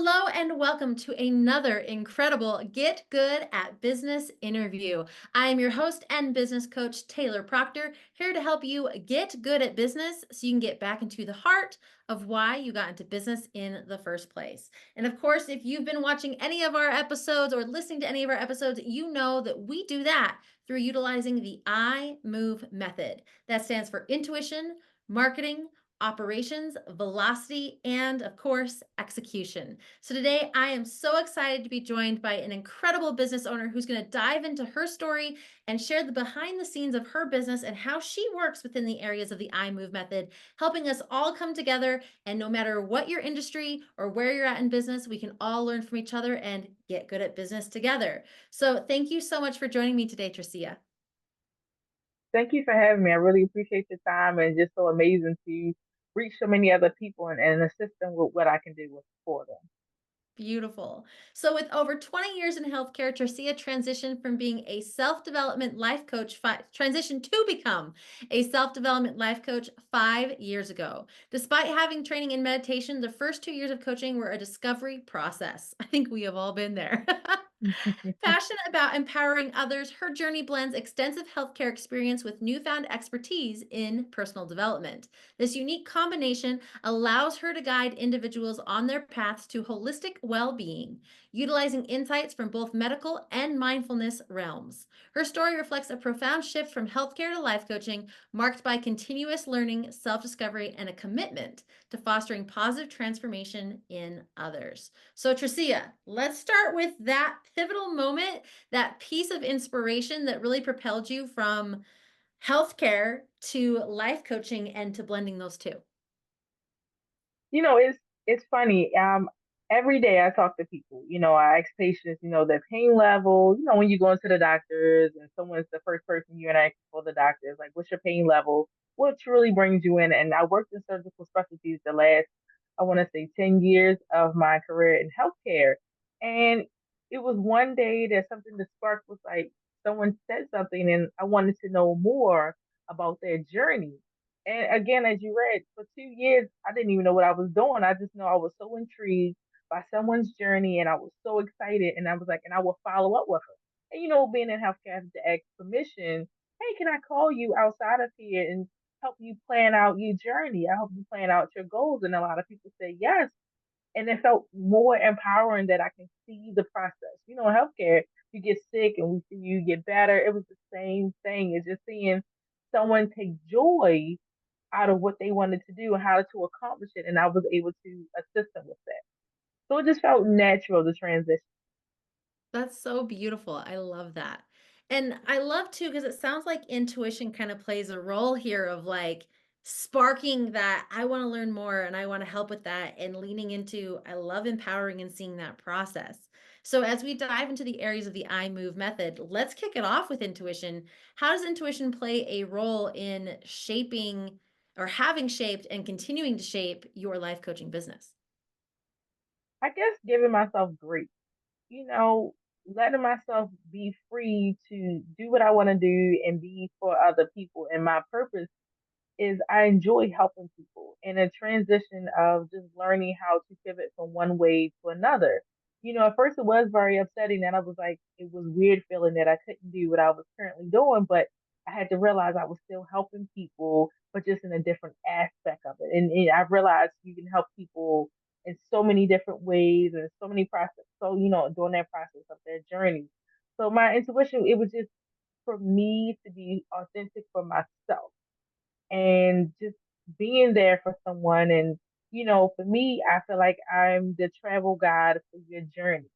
Hello and welcome to another incredible Get Good at Business interview. I am your host and business coach, Taylor Proctor, here to help you get good at business so you can get back into the heart of why you got into business in the first place. And of course, if you've been watching any of our episodes or listening to any of our episodes, you know that we do that through utilizing the I Move method. That stands for intuition, marketing, operations, velocity, and of course, execution. So today I am so excited to be joined by an incredible business owner who's going to dive into her story and share the behind the scenes of her business and how she works within the areas of the I Move method, helping us all come together. And no matter what your industry or where you're at in business, we can all learn from each other and get good at business together. So thank you so much for joining me today, Tricia. Thank you for having me. I really appreciate your time and just so amazing to reach so many other people and assist them with what I can do for them. Beautiful. So, with over 20 years in healthcare, Tricia transitioned from being a self-development life coach, transitioned to become a self-development life coach 5 years ago. Despite having training in meditation, the first 2 years of coaching were a discovery process. I think we have all been there. Passionate about empowering others, her journey blends extensive healthcare experience with newfound expertise in personal development. This unique combination allows her to guide individuals on their paths to holistic well being, utilizing insights from both medical and mindfulness realms. Her story reflects a profound shift from healthcare to life coaching, marked by continuous learning, self discovery, and a commitment to fostering positive transformation in others. So, Tricia, let's start with that pivotal moment, that piece of inspiration that really propelled you from healthcare to life coaching and to blending those two. It's funny. Every day I talk to people. I ask patients, their pain level. When you go into the doctors and someone's the first person you interact for the doctor is like, what's your pain level? What truly brings you in? And I worked in surgical specialties the last, I want to say, 10 years of my career in healthcare. And it was one day that something that sparked was like someone said something, and I wanted to know more about their journey. And again, as you read, for 2 years, I didn't even know what I was doing. I just know I was so intrigued by someone's journey and I was so excited. And I was like, and I will follow up with her. And being in healthcare, I have to ask permission. Hey, can I call you outside of here and help you plan out your journey? I help you plan out your goals. And a lot of people say yes. And it felt more empowering that I can see the process. In healthcare, you get sick and we see you get better. It was the same thing. It's just seeing someone take joy out of what they wanted to do and how to accomplish it. And I was able to assist them with that. So it just felt natural to transition. That's so beautiful. I love that. And I love too, because it sounds like intuition kind of plays a role here of like sparking that I want to learn more and I want to help with that and leaning into, I love empowering and seeing that process. So as we dive into the areas of the I move method, let's kick it off with intuition. How does intuition play a role in shaping or having shaped and continuing to shape your life coaching business? I guess giving myself grace, you know, letting myself be free to do what I want to do and be for other people. And my purpose is I enjoy helping people in a transition of just learning how to pivot from one way to another. At first it was very upsetting and I was like, it was weird feeling that I couldn't do what I was currently doing, but I had to realize I was still helping people, but just in a different aspect of it. And I realized you can help people in so many different ways and so many process. So, during that process of their journey. So my intuition, it was just for me to be authentic for myself and just being there for someone. And, for me, I feel like I'm the travel guide for your journey.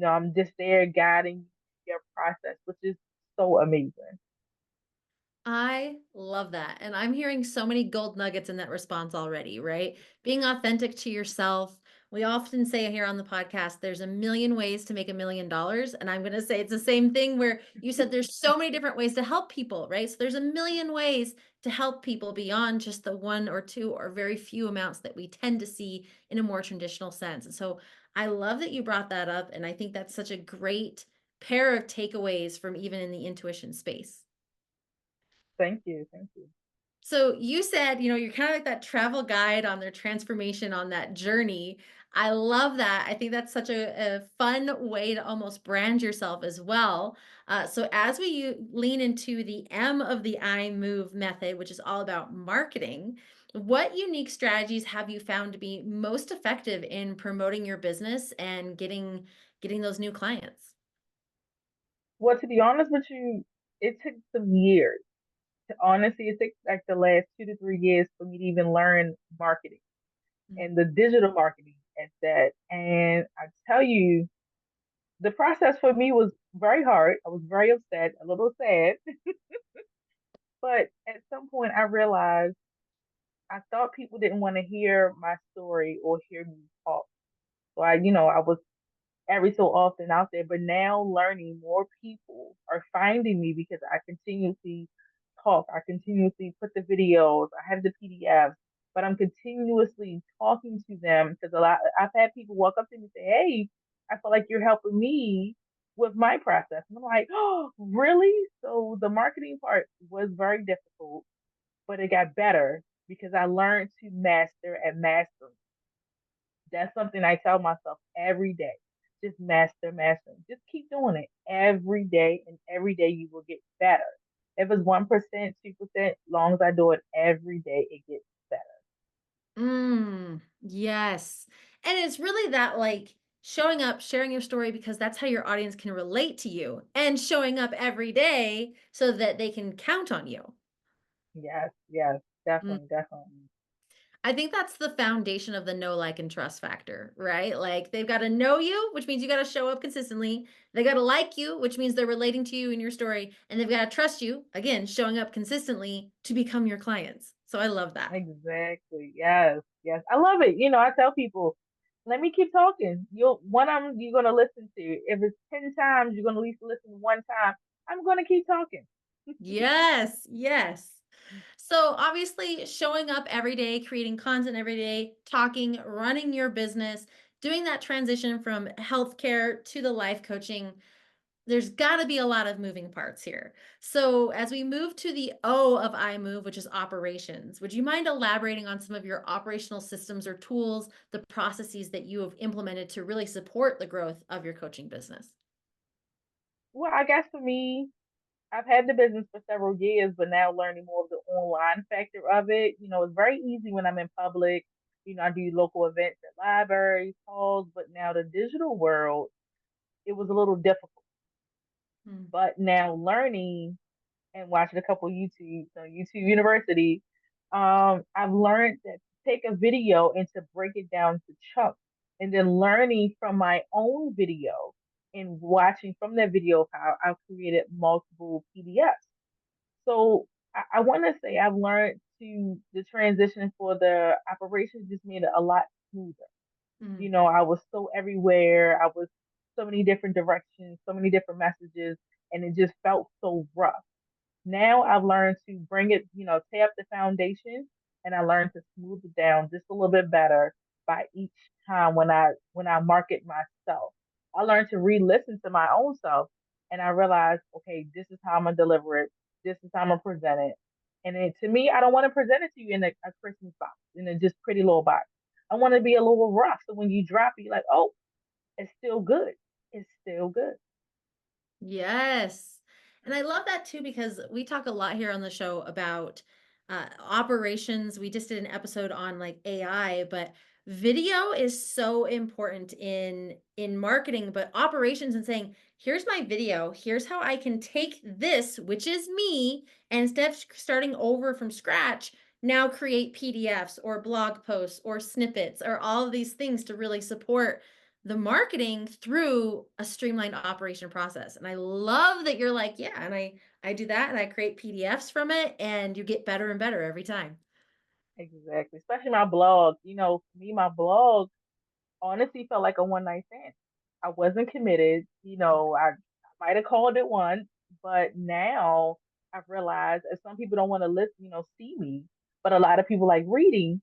I'm just there guiding your process, which is so amazing. I love that. And I'm hearing so many gold nuggets in that response already, right? Being authentic to yourself. We often say here on the podcast, there's a million ways to make $1 million. And I'm going to say it's the same thing where you said there's so many different ways to help people, right? So there's a million ways to help people beyond just the one or two or very few amounts that we tend to see in a more traditional sense. And so I love that you brought that up. And I think that's such a great pair of takeaways from even in the intuition space. Thank you. Thank you. So you said, you're kind of like that travel guide on their transformation on that journey. I love that. I think that's such a fun way to almost brand yourself as well. So as lean into the M of the I move method, which is all about marketing, what unique strategies have you found to be most effective in promoting your business and getting those new clients? Well, to be honest with you, it took some years. Honestly, it took like the last 2 to 3 years for me to even learn marketing Mm. and the digital marketing at that. And I tell you, the process for me was very hard. I was very upset, a little sad, but at some point I realized I thought people didn't want to hear my story or hear me talk. So I was every so often out there, but now learning more people are finding me because I continuously talk, I continuously put the videos, I have the PDFs, but I'm continuously talking to them because I've had people walk up to me and say, "Hey, I feel like you're helping me with my process." And I'm like, "Oh, really?" So the marketing part was very difficult, but it got better because I learned to master and master. That's something I tell myself every day. Just master, master. Just keep doing it every day, and every day you will get better. If it's 1%, 2%, long as I do it every day, it gets better. Yes. And it's really that like showing up, sharing your story because that's how your audience can relate to you and showing up every day so that they can count on you. Yes, yes, Mm. definitely, definitely. I think that's the foundation of the know, like, and trust factor, right? Like they've got to know you, which means you got to show up consistently. They got to like you, which means they're relating to you in your story. And they've got to trust you, again, showing up consistently to become your clients. So I love that. Exactly. Yes, yes. I love it. I tell people, let me keep talking. One of them you're gonna listen to. If it's 10 times, you're gonna at least listen one time. I'm gonna keep talking. Yes, yes. So obviously showing up every day, creating content every day, talking, running your business, doing that transition from healthcare to the life coaching, there's got to be a lot of moving parts here. So as we move to the O of I move, which is operations, would you mind elaborating on some of your operational systems or tools, the processes that you have implemented to really support the growth of your coaching business? Well, I guess for me, I've had the business for several years, but now learning more of the online factor of it. It's very easy when I'm in public. I do local events at libraries, halls, but now the digital world, it was a little difficult. Mm, But now learning and watching a couple of YouTube, so YouTube University, I've learned that to take a video and to break it down to chunks, and then learning from my own video and watching from that video how I've created multiple PDFs. So I want to say I've learned to the transition for the operations just made it a lot smoother. mm, I was so everywhere. I was so many different directions, so many different messages, and it just felt so rough. Now I've learned to bring it, tear up the foundation, and I learned to smooth it down just a little bit better by each time when I market myself. I learned to re-listen to my own self, and I realized, okay, this is how I'm gonna deliver it. This is how I'm gonna present it. And to me, I don't want to present it to you in a Christmas box, in a just pretty little box. I want to be a little rough, so when you drop it, you're like, oh, it's still good. It's still good. yes. And I love that too because we talk a lot here on the show about operations. We just did an episode on like AI, but video is so important in marketing, but operations and saying, "Here's my video. Here's how I can take this, which is me, and instead of starting over from scratch, now create PDFs or blog posts or snippets or all of these things to really support the marketing through a streamlined operation process." And I love that you're like, yeah, and I do that and I create PDFs from it and you get better and better every time. Exactly. Especially my blog. For me, my blog honestly felt like a one night stand. I wasn't committed. I might have called it once, but now I've realized if some people don't want to listen, see me, but a lot of people like reading,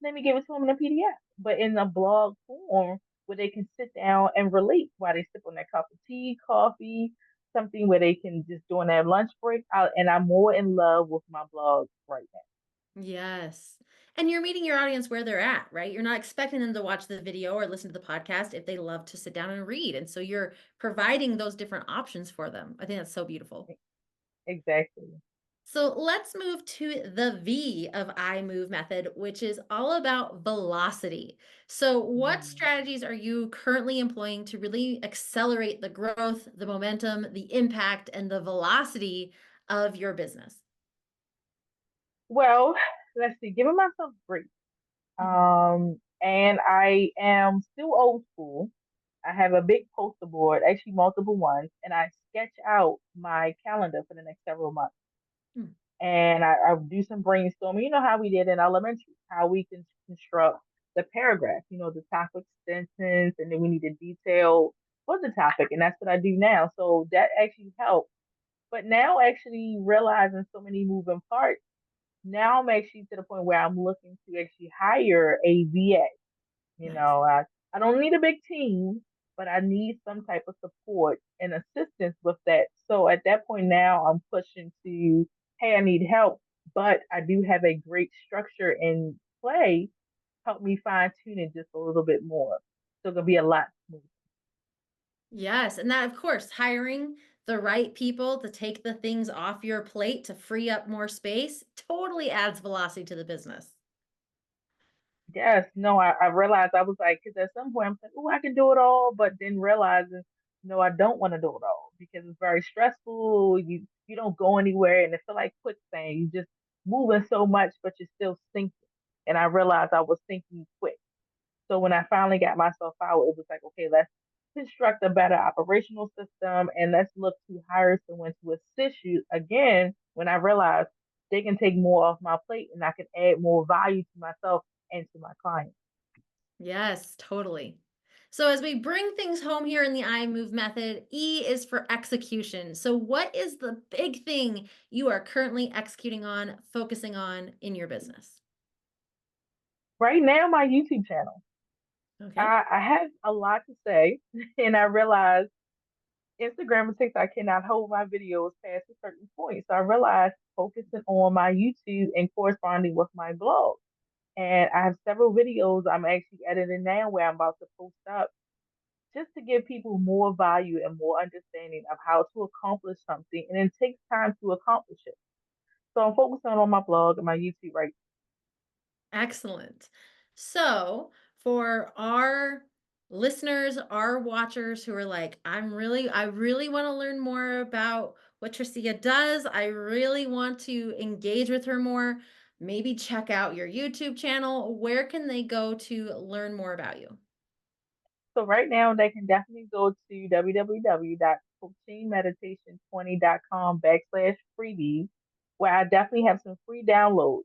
let me give it to them in a PDF. But in a blog form where they can sit down and relate while they sip on their cup of tea, coffee, something where they can just during their lunch break. And I'm more in love with my blog right now. Yes. And you're meeting your audience where they're at, right? You're not expecting them to watch the video or listen to the podcast if they love to sit down and read. And so you're providing those different options for them. I think that's so beautiful. Exactly. So let's move to the V of I move method, which is all about velocity. So, what Mhm. strategies are you currently employing to really accelerate the growth, the momentum, the impact, and the velocity of your business? Well, let's see, giving myself grace. Mhm. And I am still old school. I have a big poster board, actually multiple ones, and I sketch out my calendar for the next several months. Mm. And I do some brainstorming. You know how we did in elementary, how we can construct the paragraph, the topic sentence, and then we need a detail for the topic. And that's what I do now. So that actually helps. But now actually realizing so many moving parts, now I'm actually to the point where I'm looking to actually hire a VA. You Nice. know, I don't need a big team, but I need some type of support and assistance with that. So at that point now, I'm pushing to, hey, I need help, but I do have a great structure in play. Help me fine tune it just a little bit more. So it'll be a lot smoother. Yes. And that, of course, hiring the right people to take the things off your plate to free up more space totally adds velocity to the business. Yes, no, I realized I was like, because at some point I'm like, oh, I can do it all, but then realizing, no, I don't want to do it all because it's very stressful. You don't go anywhere, and it feel like quicksand. You just moving so much, but you're still sinking. And I realized I was sinking quick. So when I finally got myself out, it was like, okay, let's construct a better operational system, and let's look to hire someone to assist you again. When I realized they can take more off my plate, and I can add more value to myself and to my clients. Yes, totally. So, as we bring things home here in the I move method, E is for execution. So, what is the big thing you are currently executing on, focusing on in your business? Right now, my YouTube channel, Okay. I have a lot to say, and I realize Instagram and TikTok cannot hold my videos past a certain point. So I realized focusing on my YouTube and corresponding with my blog. And I have several videos I'm actually editing now where I'm about to post up just to give people more value and more understanding of how to accomplish something. And it takes time to accomplish it. So I'm focusing on my blog and my YouTube right. Excellent. So, for our listeners, our watchers who are like, I really want to learn more about what Tricia does. I really want to engage with her more. Maybe check out your YouTube channel. Where can they go to learn more about you? So right now they can definitely go to www.coachingmeditation20.com/freebies, where I definitely have some free downloads,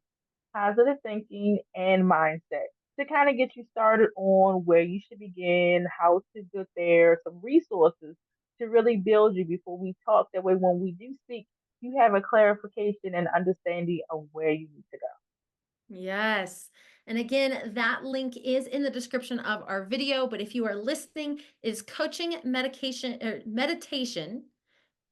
positive thinking and mindset to kind of get you started on where you should begin, how to get there, some resources to really build you before we talk. That way, when we do speak, you have a clarification and understanding of where you need to go. Yes. And again, that link is in the description of our video. But if you are listening, is coaching medication or meditation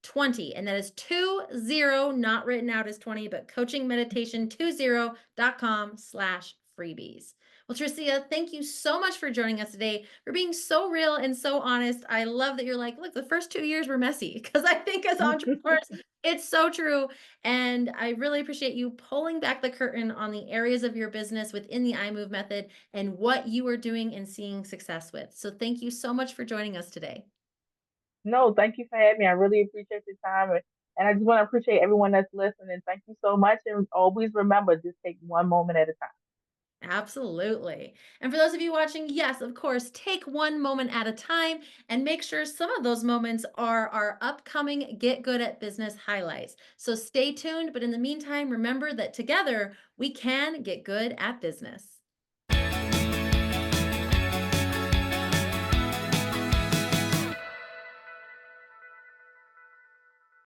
20, and that is 20, not written out as 20, but coachingmeditation20.com/freebies. Well, Tricia, thank you so much for joining us today, for being so real and so honest. I love that you're like, look, the first 2 years were messy because I think as entrepreneurs, it's so true. And I really appreciate you pulling back the curtain on the areas of your business within the iMove method and what you are doing and seeing success with. So thank you so much for joining us today. No, thank you for having me. I really appreciate your time. And I just want to appreciate everyone that's listening. Thank you so much. And always remember, just take one moment at a time. Absolutely. And for those of you watching, yes, of course, take one moment at a time and make sure some of those moments are our upcoming Get Good at Business highlights. So stay tuned. But in the meantime, remember that together we can get good at business.